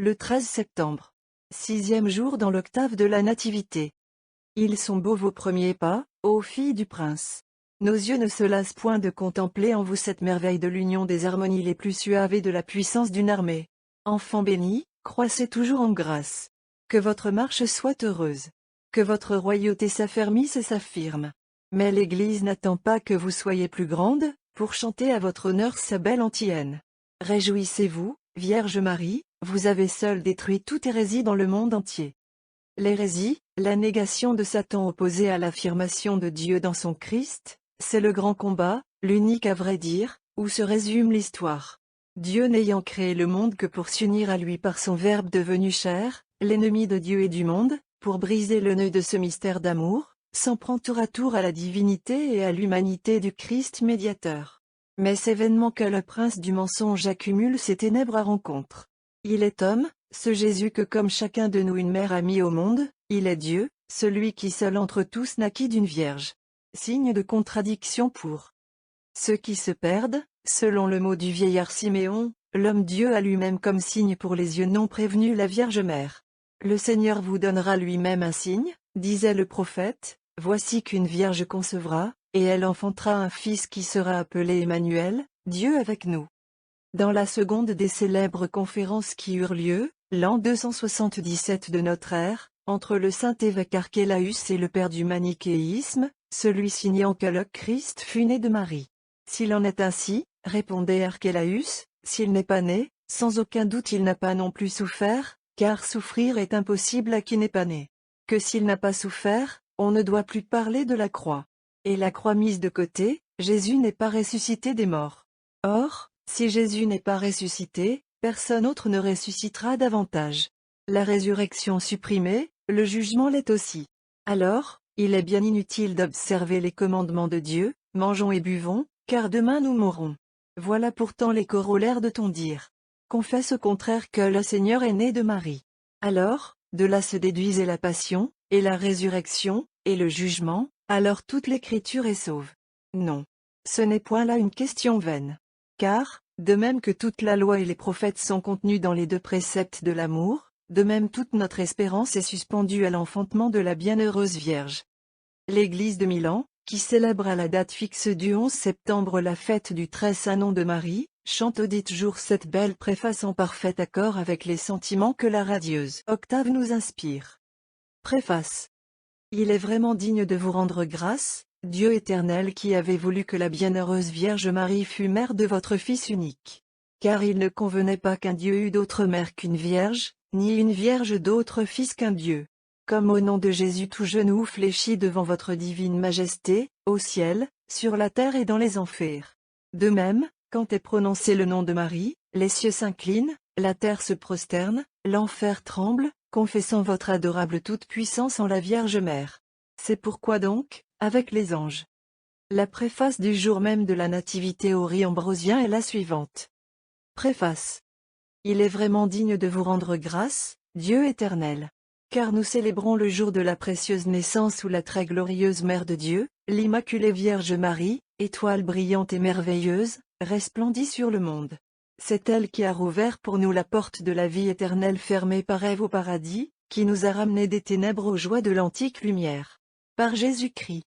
le 13 septembre. 6e jour dans l'octave de la Nativité. Ils sont beaux vos premiers pas, ô filles du prince. Nos yeux ne se lassent point de contempler en vous cette merveille de l'union des harmonies les plus suaves et de la puissance d'une armée. Enfants bénis, croissez toujours en grâce. Que votre marche soit heureuse. Que votre royauté s'affermisse et s'affirme. Mais l'Église n'attend pas que vous soyez plus grande, pour chanter à votre honneur sa belle antienne. Réjouissez-vous, Vierge Marie, vous avez seule détruit toute hérésie dans le monde entier. L'hérésie, la négation de Satan opposée à l'affirmation de Dieu dans son Christ, c'est le grand combat, l'unique à vrai dire, où se résume l'histoire. Dieu n'ayant créé le monde que pour s'unir à lui par son Verbe devenu chair, l'ennemi de Dieu et du monde, pour briser le nœud de ce mystère d'amour, s'en prend tour à tour à la divinité et à l'humanité du Christ médiateur. Mais c'est vainement que le prince du mensonge accumule ses ténèbres à rencontre. Il est homme, ce Jésus que comme chacun de nous une mère a mis au monde, il est Dieu, celui qui seul entre tous naquit d'une vierge. Signe de contradiction pour ceux qui se perdent, selon le mot du vieillard Siméon, l'homme-dieu a lui-même comme signe pour les yeux non prévenus la Vierge Mère. Le Seigneur vous donnera lui-même un signe, disait le prophète, voici qu'une vierge concevra, et elle enfantera un fils qui sera appelé Emmanuel, Dieu avec nous. Dans la seconde des célèbres conférences qui eurent lieu, l'an 277 de notre ère, entre le saint évêque Archélaüs et le père du manichéisme, celui signant que le Christ fut né de Marie. S'il en est ainsi, répondait Archélaüs, s'il n'est pas né, sans aucun doute il n'a pas non plus souffert, car souffrir est impossible à qui n'est pas né. Que s'il n'a pas souffert, on ne doit plus parler de la croix. Et la croix mise de côté, Jésus n'est pas ressuscité des morts. Or, si Jésus n'est pas ressuscité, personne autre ne ressuscitera davantage. La résurrection supprimée, le jugement l'est aussi. Alors, il est bien inutile d'observer les commandements de Dieu, mangeons et buvons, car demain nous mourrons. Voilà pourtant les corollaires de ton dire. Confesse au contraire que le Seigneur est né de Marie. Alors, de là se déduisait la passion, et la résurrection, et le jugement, alors toute l'écriture est sauve. Non. Ce n'est point là une question vaine. Car, de même que toute la loi et les prophètes sont contenus dans les deux préceptes de l'amour, de même toute notre espérance est suspendue à l'enfantement de la bienheureuse Vierge. L'Église de Milan, qui célèbre à la date fixe du 11 septembre la fête du très saint nom de Marie, chante audit jour cette belle préface en parfait accord avec les sentiments que la radieuse octave nous inspire. Préface. Il est vraiment digne de vous rendre grâce, Dieu éternel qui avez voulu que la bienheureuse Vierge Marie fût mère de votre Fils unique. Car il ne convenait pas qu'un Dieu eût d'autre mère qu'une Vierge, ni une Vierge d'autre Fils qu'un Dieu. Comme au nom de Jésus tout genou fléchit devant votre divine majesté, au ciel, sur la terre et dans les enfers. De même, quand est prononcé le nom de Marie, les cieux s'inclinent, la terre se prosterne, l'enfer tremble, confessant votre adorable toute-puissance en la Vierge Mère. C'est pourquoi donc, avec les anges. La préface du jour même de la Nativité au riz ambrosien est la suivante. Préface. Il est vraiment digne de vous rendre grâce, Dieu éternel. Car nous célébrons le jour de la précieuse naissance où la très glorieuse Mère de Dieu, l'Immaculée Vierge Marie, étoile brillante et merveilleuse, resplendit sur le monde. C'est elle qui a rouvert pour nous la porte de la vie éternelle fermée par Ève au paradis, qui nous a ramenés des ténèbres aux joies de l'antique lumière. Par Jésus-Christ.